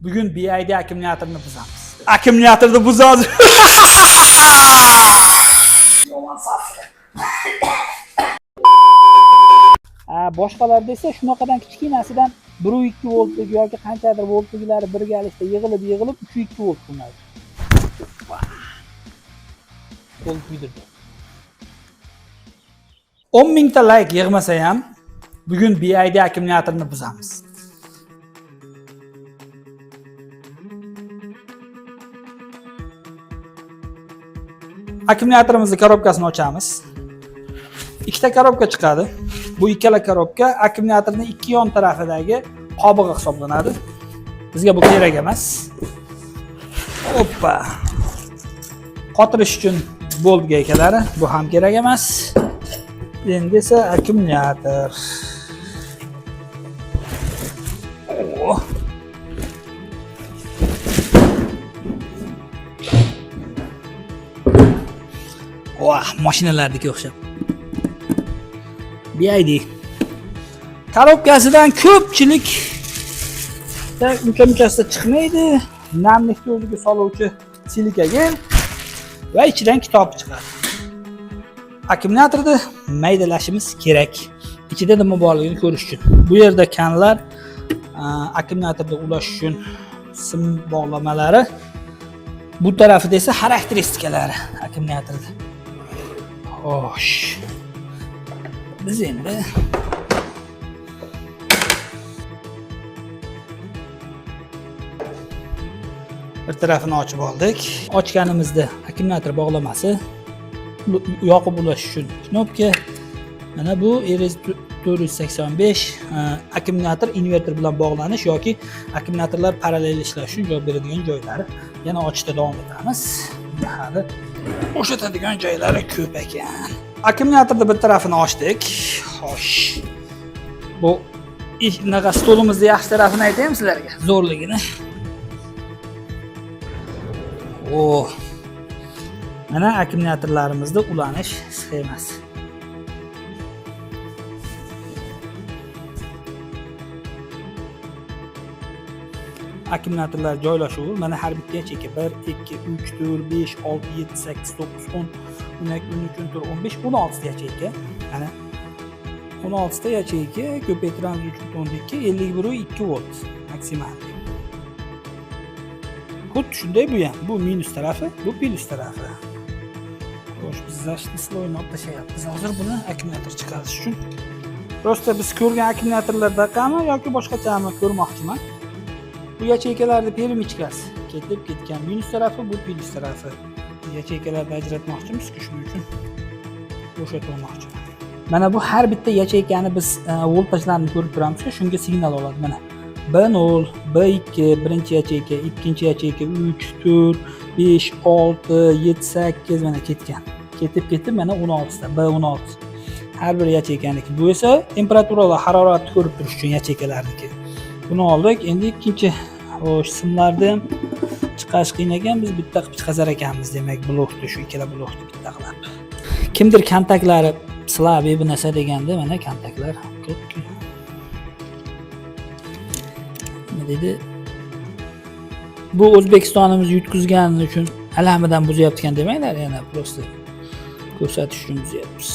Bugün BID akkumulyatorni buzamiz. Akkumulyatorni buzamiz. Boshqalarda esa shunaqadan kichkinasidan 1.2 voltlik yoki qanchadir voltliklari birgalikda yig'ilib 3.2 volt qilinadi. Qo'l kuydirdi. 10 mingta like yig'masa ham bugun BID akkumulyatorni buzamiz. Akkumulyatorimizni korobkasini ochamiz. Ikkita korobka chiqadi. Bu ikkala korobka akkumulyatorning ikki yon tarafidagi qobig'i hisoblanadi. Bizga bu kerak emas. Hoppa. Qotirish uchun bolt gaykalari, bu ham kerak emas. Endi esa akkumulyator. Mashinalardagi o'xshab. BID korobkasidan ko'pchilik uncha chiqmaydi. Namlikni o'ziga soluvchi silika gel va ichidan kitob chiqadi. Akkumulyatorni maydalashimiz kerak. Ichida nima borligini ko'rish uchun. Bu yerda kanlar akkumulyatorga ulash uchun sim bog'lamalari. Bu tarafida esa xarakteristikalari akkumulyatorda. Xo'sh. Biz endi bir tarafini ochib oldik. Ochganimizda akkumulyator bog'lamasi yoqib ulash uchun knopka. Mana bu RS485 akkumulyator inverter bilan bog'lanish yoki akkumulyatorlar parallel ishlash uchun javob beradigan joylari. Yana ochishda davom etamiz. Hali o'shatadigan joylari ko'p ekan. Akkumulyatorning bir tarafini ochdik. Xo'sh. Bu naqa stolimizni yaxshi tarafini aytaymi sizlarga, zo'rligini. Mana akkumulyatorlarimizda ulanish sxemasi. Akkumulyatorlar joylashuvi mana har bitta yacheyka 1, 2, 3, 4, 5, 6, 7, 8, 9, 10, 12, 13, 14, 15, 16 ta yacheyka. Mana 16 ta yacheyka ko'paytiramiz 3.12, 51.2 volt maksimal. Xuddi shunday bu ham. Bu minus tarafi, bu plus tarafi. Xo'sh, biz zashtisni o'ynab tashlayapmiz. Hozir buni akkumulyator chiqarish uchun. Prosta biz ko'rgan akkumulyatorlardaqami yoki boshqachami ko'rmoqchiman. Bu yacheykalarning perimichkasi ketib ketgan. Minus tarafi, bu plus tarafi. Yacheykalarni ajratmoqchimiz, shuning uchun bo'shatmoqchiman. Mana bu har bitta yacheykani biz voltajlarini ko'rib turamiz, shunga signal oladi. Mana B0, B2, birinchi yacheyka, ikkinchi yacheyka, 3, 4, 5, 6, 7, 8 mana ketgan. Ketib mana 16 ta, B16. Har bir yacheykaniki. Bu esa temperatura va haroratni ko'rib turish uchun yacheykalarniki. Buni oldik. Endi ikkinchi simlarni ham chiqarish qiyin ekan, biz bitta qilib chiqazar ekanmiz, demak blokni, shu ikkala blokni bitta qilib. Kimdir kontaktlari slabi bu narsa deganda mana kontaktlar ko'p. Nima dedi? Bu O'zbekistonimiz yutkizgani uchun alamidan buzyapti demanglar, yana prosta ko'rsatish uchun buzyapmiz.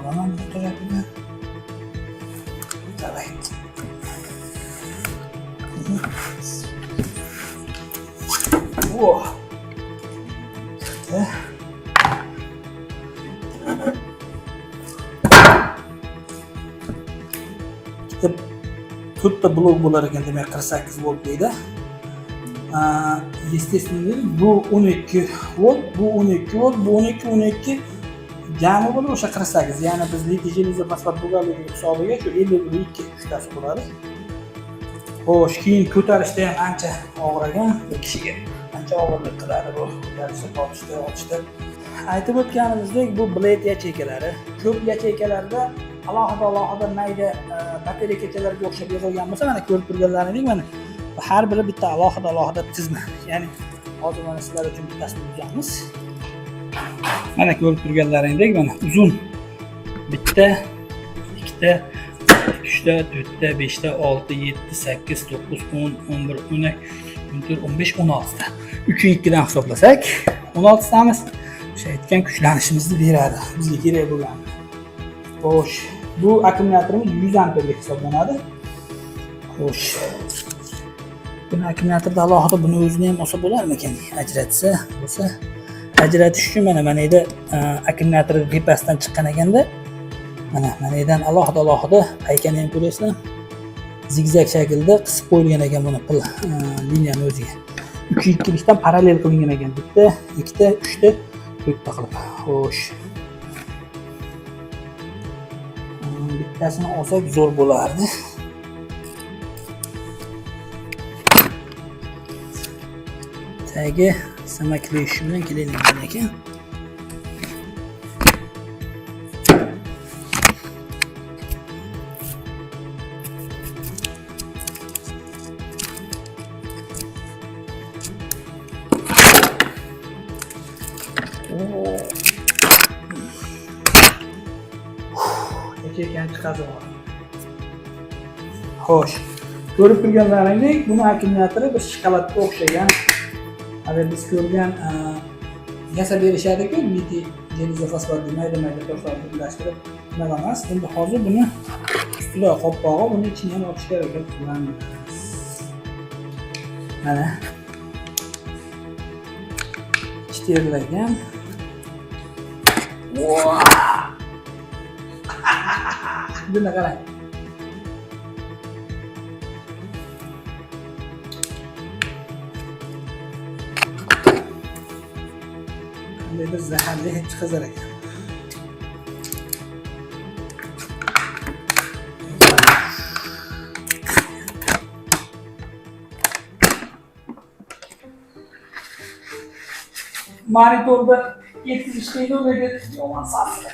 Mana bu tarafdan to'rtta blok bo'lar ekan, demak 48 volt deydi. Естественно, bu 12 volt, bu 12 volt, bu 12 jami bo'lib o'sha 48. Ya'ni biz litij железо fosfat bo'galigi hisobiga shu 52 uchtasi bo'ladi. Xo'sh, keyin ko'tarishda ham ancha og'ir ekan, bir kishiga ancha og'irlik qiladi bu ko'tarishda, tortishda. Aytib o'tganimizdek, bu blade yacheykalari. Ko'p yacheykalarda alohida mayda batareya kechalarga o'xshab yig'ilgan bo'lsa, mana ko'rib turganlaringizdek, mana har biri bitta alohida tizma. Ya'ni hozir mana sizlar uchun bittasini buzamiz. Mana ko'rib turganlaringizdek, mana uzun bitta, ikkita, 3'te, 4'te, 5'te, 6, 7, 8, 9, 10, 11, 12, 14, 15, 16'da. 3'ü 2'den hisoblasak 16'damiz. O'sha aytgan kuchlanishimizni beradi. Bizga kerak bo'lgan. Xo'sh, bu akkumulyatorimiz 100 amperga hisoblanadi. Xo'sh. Buni akkumulyatorda alohida buni o'zini ham olsa bo'larmikan? Ajratsa, bo'lsa ajratish uchun mana yerda akkumulyator tepasidan chiqqan ekanda mana yerdan alohida paykani ham ko'rasizlar. Zigzag shaklda qisib qo'yilgan ekan buni liniyani o'ziga. 3 2likdan parallel qilingan ekan. Bitta, ikkita, uchta, to'rtta qilib. Xo'sh. Bittasini olsak zo'r bo'lardi. Tagi samakli ish bilan kelingan ekan. Xo'sh, ko'rib turganlaringdek, buni akkumulyatori bir shokoladga o'xshagan. Agar biz ko'rgan yasab berishadi-ku, litiy jelizofosfat mayda toshlarni birlashtirib, nima emas. Endi hozir buni ustida qoplog'i, buni ichini ham ochishga harakat qilamiz. Mana ichtirilgan. Buni qarang. Bir zaharli hech qizar ekan. Monitorda yetkazishga ularga yomon sasli.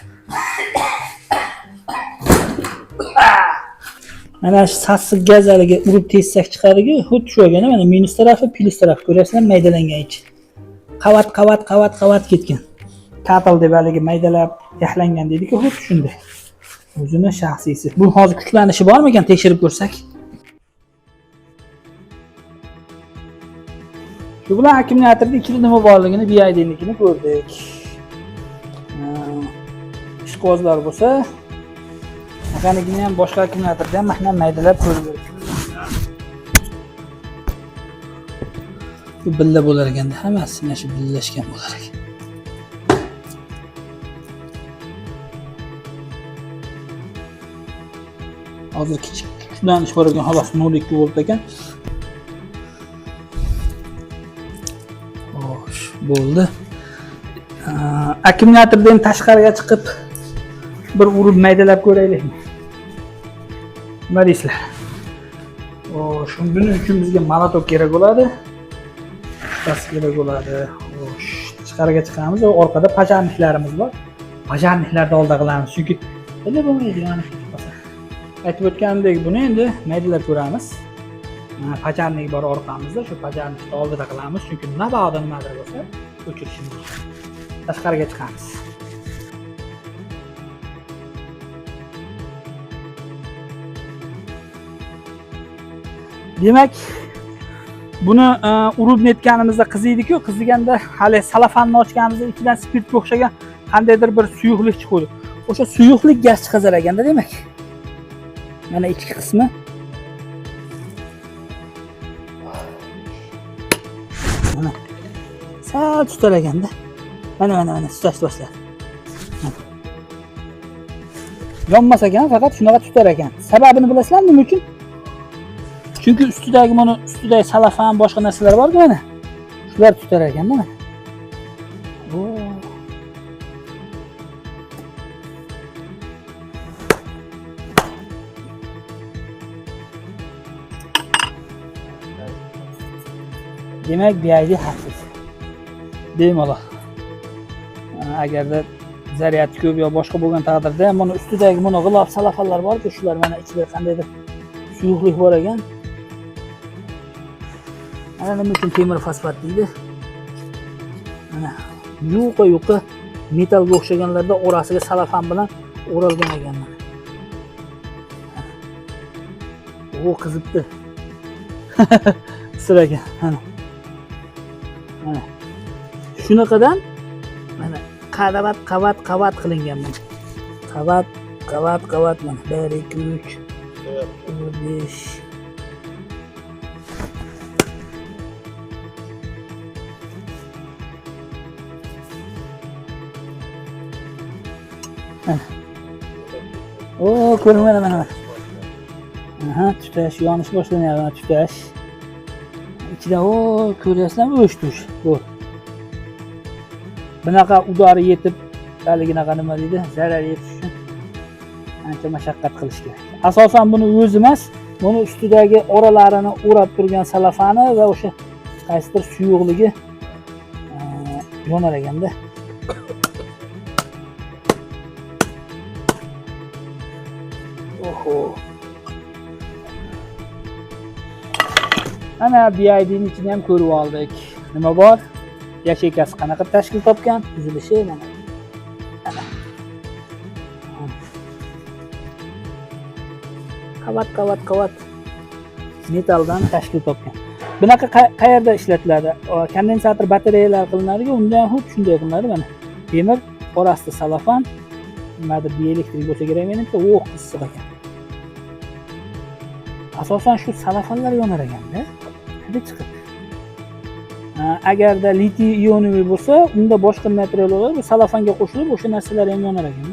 Mana shu sassiq gazaliga urib tessak chiqadiku, xuddi shu ekan. Mana minus tarafi, plus tarafi ko'rasizlar, maydalangan ichi. Qavat ketgan. Katal deb haligi maydalab yaxlangan deydi-ku, xuddi shunday. O'zini shaxsiysi. Bu hozir kuchlanishi bormi ekan, tekshirib ko'rsak. Shu bilan akkumulyatorda ikkita nima borligini, BID-nikini ko'rdik. Ishqozlar bo'lsa, mexanikini ham boshqa akkumulyatorda ham mana maydalab ko'rdik. Bu billa bo'lar ekanda, hammasi mana shu billashgan bo'lar ekan. Hozir kichik kuchlanish bor ekan, xolos 0.2 volt ekan. Xo'sh, bo'ldi. Akkumulyatordan tashqariga chiqib bir urib maydalab ko'raylikmi? Nima deysizlar? Buning uchun bizga molotok kerak bo'ladi. Kerak bo'ladi. Xo'sh, tashqariga chiqamiz va orqada pajarniklarimiz bor. Pajarniklarni oldi qilamiz, chunki nima bo'lmaydi yani. Aytib o'tganimdek, buni endi maydalab ko'ramiz. Pajarnik bor orqamizda, shu pajarnikni oldida qilamiz, chunki mabodo nimadir bo'lsa, o'chirishimiz kerak. Tashqariga chiqamiz. Demak, buni urib netganimizda qiziydi-ku, qiziganda hali salafanni ochganimizda ichidan spirtga o'xshagan qandaydir bir suyuqlik chiqadi. O'sha suyuqlik gaz chiqazar ekanda, demak. Mana ichki qismi. Mana sal tutar ekanda. Mana tutash boshladi. Yonmas ekan, faqat shunaqa tutar ekan. Sababini bilasizlarmi nima uchun? Chunki ustidagi salafan boshqa narsalar bor-ku mana. Shular tutar ekanda mana. Demak, BID xavfsiz. Bemalol. Agarda zaryad ko'p yo boshqa bo'lgan taqdirda, mana ustidagi mana g'ilof salafanlar bor-ku, shular mana ichida qandaydir suyuqlik bor ekan. Mana nima uchun temir fosfat deydi? Mana yuqa metallga o'xshaganlarda orasiga salafan bilan o'ralgan ekan. O qizibdi. Siraga. Mana. Mana. Shunaqadan mana qavat qilingan mana. Qavat mana. 1 2 3 4 5 O ko'rmana mana. Aha, tutash yonish boshlanyapti, tutash. Ichida ko'ryapsizlarmi o'sh-tush. Bu. Bunaqa udari yetib, haliginaqa nima deydi, zarar yetish uchun ancha mashaqqat qilish kerak. Asosan buni o'zi emas, buni ustidagi oralarini o'rab turgan salafani va o'sha qaysidir suyuqligi yonar ekanda. Oho. Ana BID'ning ichini ham ko'rib oldik. Nima bor? Yacheykasi qanaqa tashkil topgan? Tuzilishi mana. Ana. Qavat metaldan tashkil topgan. Bunaqa qayerda ishlatiladi? Kondensator batareyalar qilinadi-ku, unda ham xuddi shunday qilinadi mana. Temir, orasida salafan, nimadir dielektrik bo'lsa kerak menimcha, o'q issiq ekan. Asosan shu salafanlar yonar ekanda. Hadi chiqib. Agarda litiy ionli bo'lsa, unda boshqa materiallar bu salafanga qo'shilib, o'sha narsalar ham yonar ekan.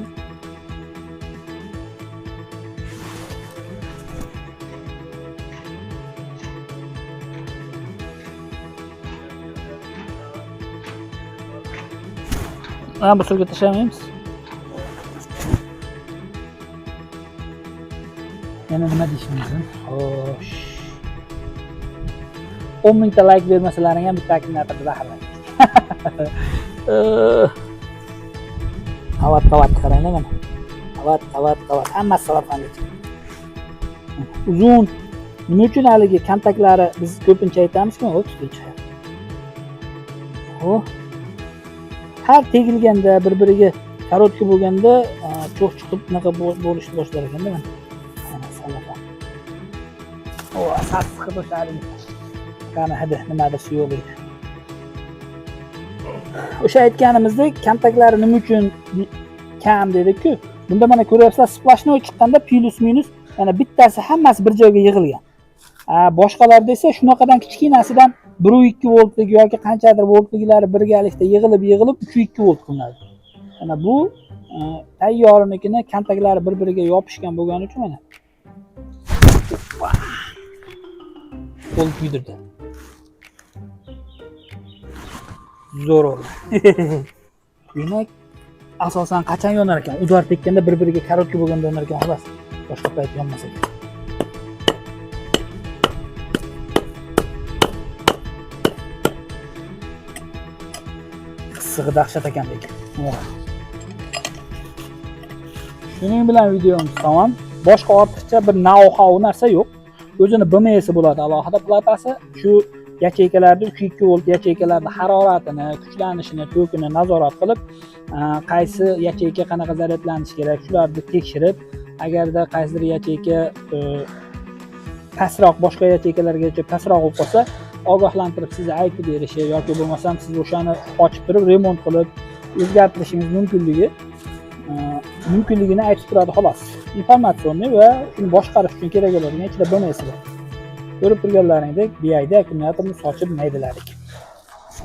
Bu sirga tashlamaymiz. Yana nima deyishim mumkin? Xo'sh. 10 mingta like bermasalaring ham bitta akkumulyatorda zaharlanadi. Qavat qaranglar mana. Qavat. Hammasi salafanga. Uzun. Nima uchun haligi kontaktlari biz ko'pincha aytamizki, tutuvchi. Xo'p. Har tegilganda bir-biriga korotka bo'lganda cho'q chiqib bunaqa bo'lishni boshlar ekanda mana. Mana salafan. Sassiq boshlaring. Qani hadi nimadir suyuqlik. O'sha aytganimizdek, kontaktlari nima uchun kam dedik-ku. Bunda mana ko'ryapsizlar, splashnoy chiqqanda plus minus mana bittasi hammasi bir joyga yig'ilgan. Boshqalarda esa shunaqadan kichkinasidan 1.2 voltlik yoki qanchadir voltliklari birgalikda yig'ilib 3.2 volt qilinadi. Mana bu tayyornikini kontaktlari bir-biriga yopishgan bo'lgani uchun mana qo'l kuydirdi. Zo'r oldi. Demak, asosan qachon yonar ekan? Udar tekkanda bir-biriga korotka bo'lganda yonar ekan, xolos. Boshqa payt yonmas ekan. Issig'i dahshat ekan lekin. Shuning bilan videomiz tamom. Boshqa ortiqcha bir know-how narsa yo'q. O'zini BMS bo'ladi, alohida platasi. Shu yacheykalarda 3.2 volt yacheykalarda haroratini, kuchlanishini, tokini nazorat qilib, qaysi yacheyka qanaqa zaryadlanishi kerak, shularni tekshirib, agarda qaysidir yacheyka pastroq boshqa yacheykalargacha pastroq bo'lib qolsa, ogohlantirib sizga aytib berishi yoki bo'lmasam siz o'shani ochib turib remont qilib o'zgartirishingiz mumkinligini aytib turadi xolos. Informatsion va shuni boshqarish uchun kerak bo'ladigan ichida BMS bor. Ko'rib turganlaringdek BID akkumulyatorni sochib maydaladik.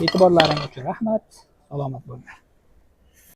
E'tiborlaringiz uchun rahmat. Salomat bo'linglar.